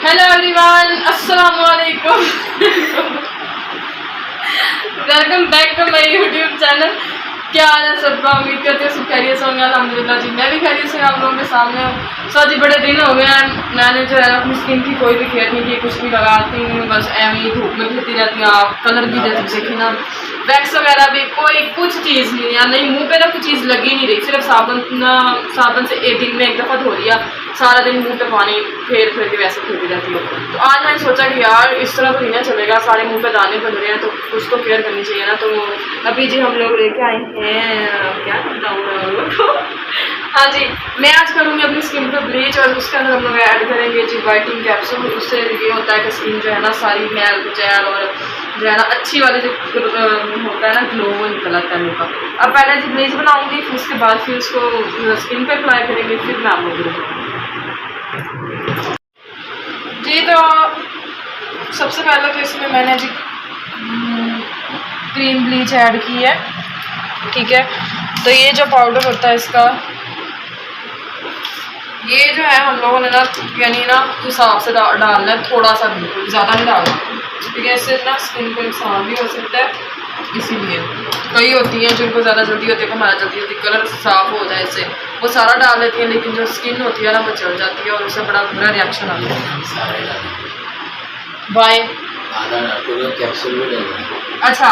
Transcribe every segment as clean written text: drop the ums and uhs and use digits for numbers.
Hello everyone, अस्सलाम वालेकुम। Welcome back to my YouTube channel. क्या हाल है सबका? उम्मीद करते हैं सब खैरियत से होंगे। अल्हम्दुलिल्लाह जी, मैं भी खैरियत से आप लोगों के सामने हूँ। सो जी, बड़े दिन हो गए हैं, मैंने जो है अपनी स्किन की कोई भी केयर नहीं की, कुछ भी लगाती हूँ, बस एवं ही धूप में फिरती रहती हूँ। आप कलर भी देखे ना, वैक्स वगैरह भी कोई कुछ चीज़ नहीं है, नहीं मुँह पे ना कोई चीज़ लगी नहीं रही, सिर्फ साबुन से एक दिन में एक दफ़ा धो लिया, सारा दिन मुँह पे पानी फेर के वैसे फिरती रहती हूँ। तो आज मैंने सोचा कि यार इस तरह तो नहीं ना चलेगा, सारे मुँह पे दाने बन रहे हैं, तो कुछ तो केयर करनी चाहिए ना। तो अभी जी हम लोग लेके आए हैं, क्या बताऊँ मैं आप लोग को। हाँ जी, मैं आज करूँगी अपनी स्किन पे ब्लीच और उसके अंदर हम लोग ऐड करेंगे जी वाइटनिंग कैप्सूल। उससे ये होता है कि स्किन जो है ना सारी मैल कुचैल और जो है ना अच्छी वाली जो होता है ना ग्लो वो निकल आता है मुँह का। अब पहले जी ब्लीच बनाऊँगी, फिर उसके बाद फिर उसको स्किन पे अप्लाई करेंगे, फिर मैं आप लोग जी। तो सबसे पहले तो इसमें मैंने जी क्रीम ब्लीच ऐड की है, ठीक है। तो ये जो पाउडर होता है इसका, ये जो है हम लोगों ने ना यानी ना हिसाब से डालना है, थोड़ा सा, बिल्कुल ज़्यादा नहीं डालना, ठीक है। इससे ना स्किन को नुकसान भी हो सकता है, इसीलिए कई होती हैं जिनको ज़्यादा जल्दी होती है कि हमारा जल्दी जल्दी कलर साफ हो जाए, इससे वो सारा डाल देती हैं, लेकिन जो स्किन होती है ना वो जल जाती है और उससे बड़ा बुरा रिएक्शन आता है। बाय अच्छा,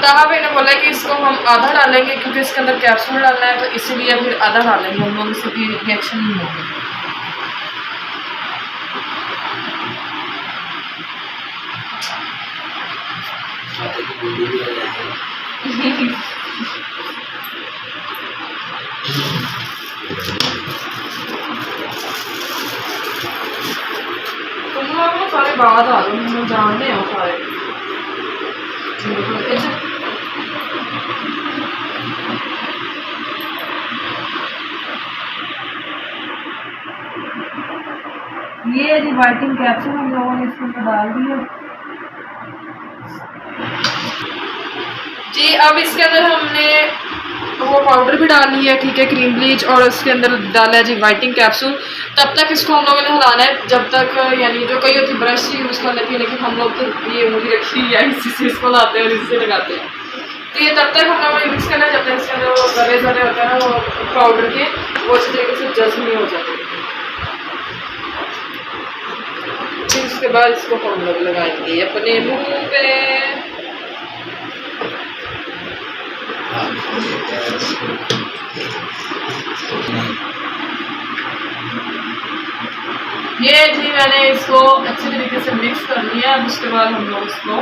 ताहा भाई ने बोला कि इसको हम आधा डालेंगे क्योंकि इसके अंदर कैप्सूल डालना है, तो इसीलिए फिर आधा डालेंगे हम लोग, इससे भी रिएक्शन नहीं होगी। तुम लोग सारे बाहर आ रहे हो, हम लोग जानते हो सारे। ये जी वाइटनिंग कैप्सूल हम लोगों ने इसके अंदर डाल दी है जी। अब इसके अंदर हमने वो पाउडर भी डाली है, ठीक है, क्रीम ब्लीच, और उसके अंदर डाला है जी वाइटनिंग कैप्सूल। तब तक इसको हम लोगों ने हिलाना है जब तक, यानी जो कई होती ब्रश से यूज़ कर लेती है, लेकिन हम लोग तो ये मुझे रखी है, इसी से इसको लाते हैं और इससे लगाते हैं। तो ये तब तक हम लोगों ने मिक्स करना है जब तक इसके अंदर वो गले जले होते हैं ना वो पाउडर के, वो अच्छी तरीके से जज्ब नहीं हो जाते। फिर उसके बाद इसको हम लोग लगाएंगे अपने मुँह पे। ये जी मैंने इसको अच्छे तरीके से मिक्स कर लिया। अब उसके बाद हम लोग इसको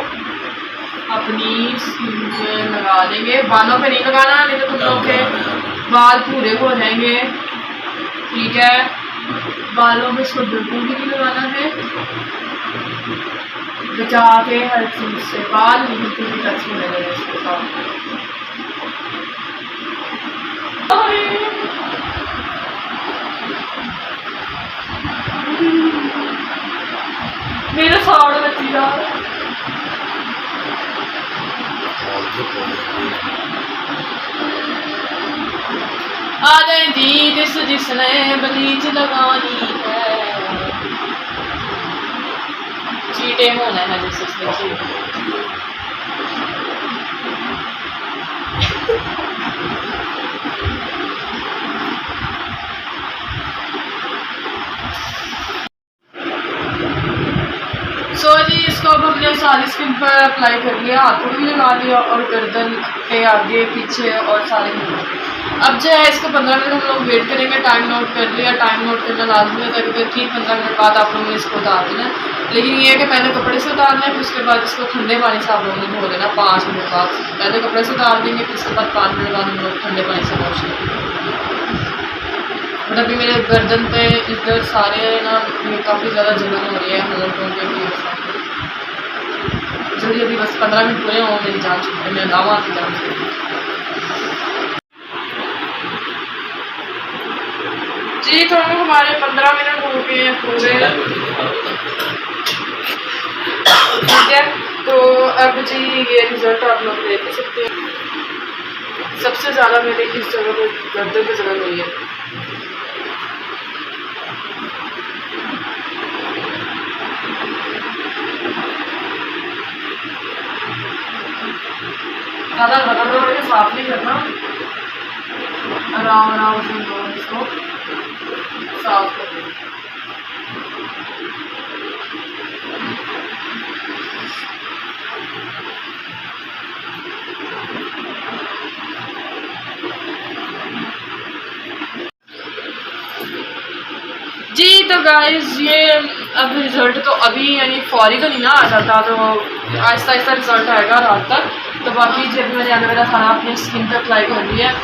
अपनी स्किन पे लगा देंगे। बालों पे नहीं लगाना, नहीं तो तुम लोग के बाल पूरे हो जाएंगे, ठीक है। बालों में इसको बिल्कुल भी नहीं लगाना है, बचा के हर चीज़ से, बाल बिल्कुल भी टच नहीं लगेगा इसके साथ। मेरे साड़ बची यार। आ जाए जी जिसने ब्लीच लगानी है, चीटे होना है जिसने चीटे। सो जी इसको अब हमने सारी स्किन पर अप्लाई कर लिया, हाथों में भी लगा लिया और गर्दन पे आगे पीछे और सारे मुँह पे। अब जो है इसको 15 मिनट हम लोग वेट करेंगे। टाइम नोट कर लिया, टाइम नोट करना लाजमी है ताकि ठीक 15 मिनट बाद आप लोगों ने इसको उतार देना। लेकिन ये है कि पहले कपड़े से उतारना है, फिर उसके बाद इसको ठंडे पानी से आप लोगों ने धो देना 5 मिनट बाद। पहले कपड़े से उतार देंगे, फिर उसके बाद 5 मिनट बाद हम लोग ठंडे पानी से वॉश करेंगे। बट अभी मेरे गर्दन पे इधर सारे ना काफ़ी ज़्यादा जलन हो रही है, जल्दी जल्दी बस 15 मिनट पूरे हों, मेरी जान छूटे, मेरा दावा आती जान छूटे जी। तो हमारे 15 मिनट हो गए हैं पूरे, ठीक है। तो अब जी ये रिज़ल्ट आप लोग देख सकते हैं। सबसे ज़्यादा मेरे इस जगह पर गर्दन पे जलन हुई है। ज़्यादा रगड़ के साफ नहीं करना, आराम आराम से इसको साफ कर दें। जी तो गाइस ये अब रिज़ल्ट तो अभी यानी फौरी तो नहीं ना आ जाता, तो आहिस्ता आहिस्ता रिज़ल्ट आएगा रात तक। तो बाकी जी अभी मैंने एलोवेरा सारा अपनी स्किन पे अप्लाई कर लिया है।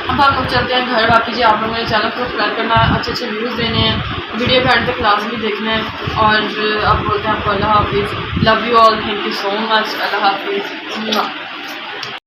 अब हम लोग चलते हैं घर। बाकी जी आप लोग मेरे चैनल को सब्सक्राइब करना है, अच्छे अच्छे व्यूज़ देने हैं, वीडियो के एंड तक लाजमी देखना है। और आप बोलते हैं आपको अल्लाह हाफिज़, love you all, thank you so much, अल्लाह हाफिज़।